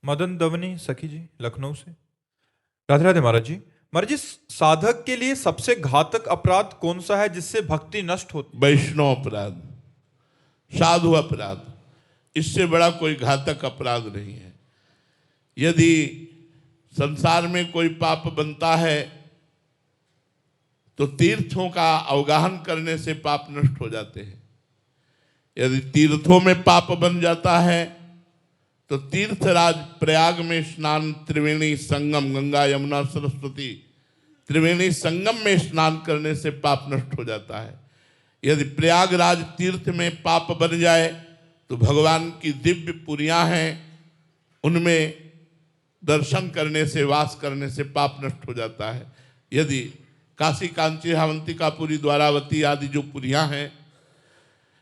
मदन दवनी सखी जी लखनऊ से। राधे राधे महाराज जी। महाराज जी, साधक के लिए सबसे घातक अपराध कौन सा है जिससे भक्ति नष्ट होती? वैष्णव अपराध, साधु अपराध, इससे बड़ा कोई घातक अपराध नहीं है। यदि संसार में कोई पाप बनता है तो तीर्थों का अवगाहन करने से पाप नष्ट हो जाते हैं। यदि तीर्थों में पाप बन जाता है तो तीर्थराज प्रयाग में स्नान, त्रिवेणी संगम, गंगा यमुना सरस्वती त्रिवेणी संगम में स्नान करने से पाप नष्ट हो जाता है। यदि प्रयागराज तीर्थ में पाप बन जाए तो भगवान की दिव्य पुरियां हैं, उनमें दर्शन करने से, वास करने से पाप नष्ट हो जाता है। यदि काशी कांची अवंतिकापुरी द्वारावती आदि जो पुरियां हैं,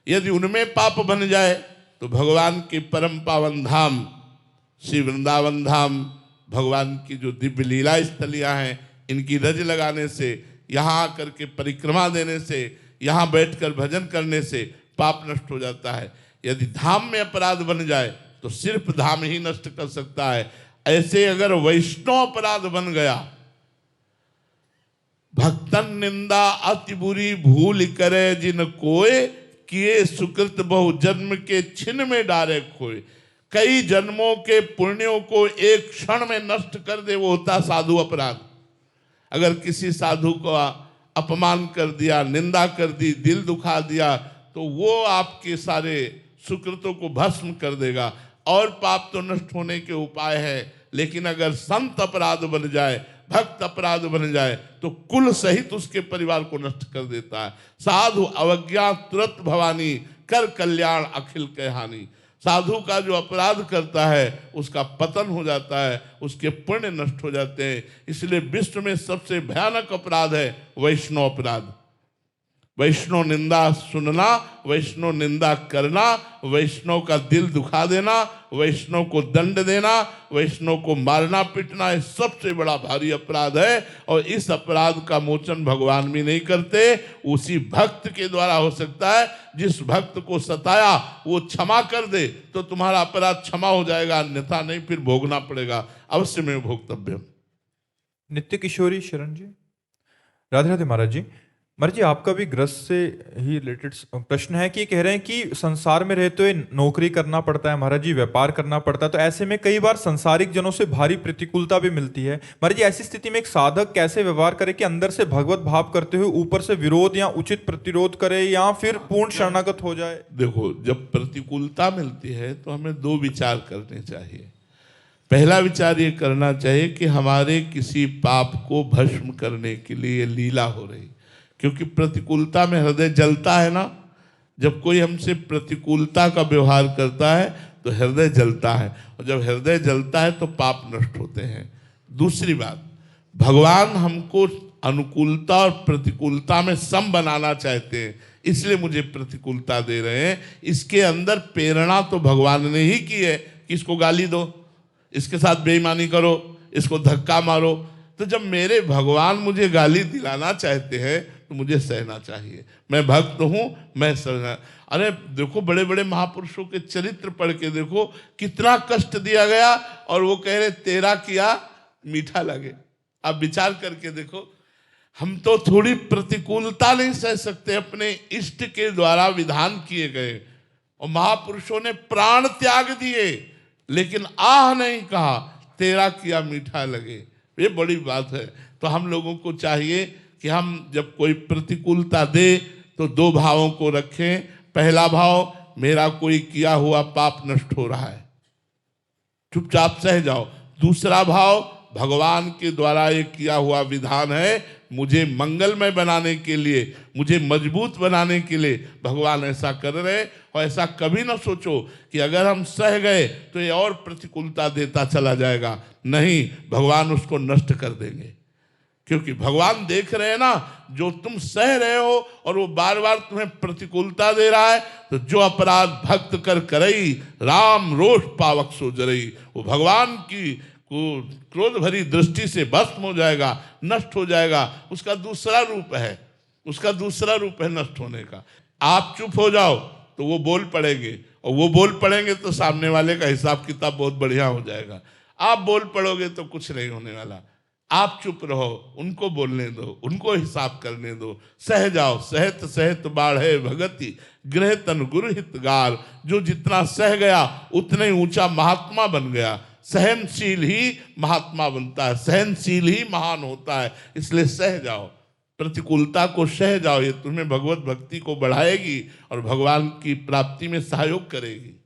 यदि उनमें पाप बन जाए तो भगवान के परम पावन धाम श्री वृंदावन धाम, भगवान की जो दिव्य लीला स्थलियां हैं, इनकी रज लगाने से, यहाँ आकर के परिक्रमा देने से, यहाँ बैठकर भजन करने से पाप नष्ट हो जाता है। यदि धाम में अपराध बन जाए तो सिर्फ धाम ही नष्ट कर सकता है। ऐसे अगर वैष्णव अपराध बन गया, भक्तन निंदा अति बुरी भूल करे जिन कोय, किए सुकृत बहु जन्म के छिन में डारे खोए। कई जन्मों के पुण्यों को एक क्षण में नष्ट कर दे, वो होता साधु अपराध। अगर किसी साधु को अपमान कर दिया, निंदा कर दी, दिल दुखा दिया, तो वो आपके सारे सुकृतों को भस्म कर देगा। और पाप तो नष्ट होने के उपाय है, लेकिन अगर संत अपराध बन जाए, भक्त अपराध बन जाए, तो कुल सहित उसके परिवार को नष्ट कर देता है। साधु अवज्ञा तुरंत भवानी, कर कल्याण अखिल के हानि। साधु का जो अपराध करता है उसका पतन हो जाता है, उसके पुण्य नष्ट हो जाते हैं। इसलिए विश्व में सबसे भयानक अपराध है वैष्णव अपराध। वैष्णव निंदा सुनना, वैष्णव निंदा करना, वैष्णव का दिल दुखा देना, वैष्णव को दंड देना, वैष्णव को मारना पीटना, ये सबसे बड़ा भारी अपराध है। और इस अपराध का मोचन भगवान भी नहीं करते, उसी भक्त के द्वारा हो सकता है। जिस भक्त को सताया वो क्षमा कर दे तो तुम्हारा अपराध क्षमा हो जाएगा, अन्यथा नहीं, फिर भोगना पड़ेगा। अवश्य में भोक्तव्य। नित्य किशोरी शरण जी। राधे राधे महाराज जी। महाराज जी, आपका भी ग्रस्त से ही रिलेटेड प्रश्न है कि कह रहे हैं कि संसार में रहते हुए नौकरी करना पड़ता है महाराज जी, व्यापार करना पड़ता है, तो ऐसे में कई बार संसारिक जनों से भारी प्रतिकूलता भी मिलती है। महाराज जी, ऐसी स्थिति में एक साधक कैसे व्यवहार करे कि अंदर से भगवत भाव करते हुए ऊपर से विरोध या उचित प्रतिरोध करे या फिर पूर्ण शरणागत हो जाए? देखो, जब प्रतिकूलता मिलती है तो हमें दो विचार करने चाहिए। पहला विचार ये करना चाहिए कि हमारे किसी पाप को भस्म करने के लिए लीला हो रही, क्योंकि प्रतिकूलता में हृदय जलता है ना। जब कोई हमसे प्रतिकूलता का व्यवहार करता है तो हृदय जलता है, और जब हृदय जलता है तो पाप नष्ट होते हैं। दूसरी बात, भगवान हमको अनुकूलता और प्रतिकूलता में सम बनाना चाहते हैं, इसलिए मुझे प्रतिकूलता दे रहे हैं। इसके अंदर प्रेरणा तो भगवान ने ही की है कि इसको गाली दो, इसके साथ बेईमानी करो, इसको धक्का मारो। तो जब मेरे भगवान मुझे गाली दिलाना चाहते हैं तो मुझे सहना चाहिए। मैं भक्त हूं, मैं सहना। अरे देखो, बड़े बड़े महापुरुषों के चरित्र पढ़ के देखो, कितना कष्ट दिया गया और वो कह रहे तेरा किया मीठा लगे। आप विचार करके देखो, हम तो थोड़ी प्रतिकूलता नहीं सह सकते, अपने इष्ट के द्वारा विधान किए गए, और महापुरुषों ने प्राण त्याग दिए लेकिन आह नहीं कहा, तेरा किया मीठा लगे। ये बड़ी बात है। तो हम लोगों को चाहिए कि हम जब कोई प्रतिकूलता दे तो दो भावों को रखें। पहला भाव, मेरा कोई किया हुआ पाप नष्ट हो रहा है, चुपचाप सह जाओ। दूसरा भाव, भगवान के द्वारा ये किया हुआ विधान है, मुझे मंगलमय बनाने के लिए, मुझे मजबूत बनाने के लिए भगवान ऐसा कर रहे। और ऐसा कभी ना सोचो कि अगर हम सह गए तो ये और प्रतिकूलता देता चला जाएगा। नहीं, भगवान उसको नष्ट कर देंगे, क्योंकि भगवान देख रहे हैं ना, जो तुम सह रहे हो और वो बार बार तुम्हें प्रतिकूलता दे रहा है, तो जो अपराध भक्त कर करई, राम रोष पावक सो जरई। वो भगवान की क्रोध भरी दृष्टि से भस्म हो जाएगा, नष्ट हो जाएगा। उसका दूसरा रूप है, उसका दूसरा रूप है नष्ट होने का। आप चुप हो जाओ तो वो बोल पड़ेंगे, और वो बोल पड़ेंगे तो सामने वाले का हिसाब किताब बहुत बढ़िया हो जाएगा। आप बोल पड़ोगे तो कुछ नहीं होने वाला। आप चुप रहो, उनको बोलने दो, उनको हिसाब करने दो। सह जाओ, सहत सहत बाढ़े भगति, गृह तन गुरु हितगार। जो जितना सह गया उतने ऊंचा महात्मा बन गया। सहनशील ही महात्मा बनता है, सहनशील ही महान होता है। इसलिए सह जाओ, प्रतिकूलता को सह जाओ। ये तुम्हें भगवत भक्ति को बढ़ाएगी और भगवान की प्राप्ति में सहयोग करेगी।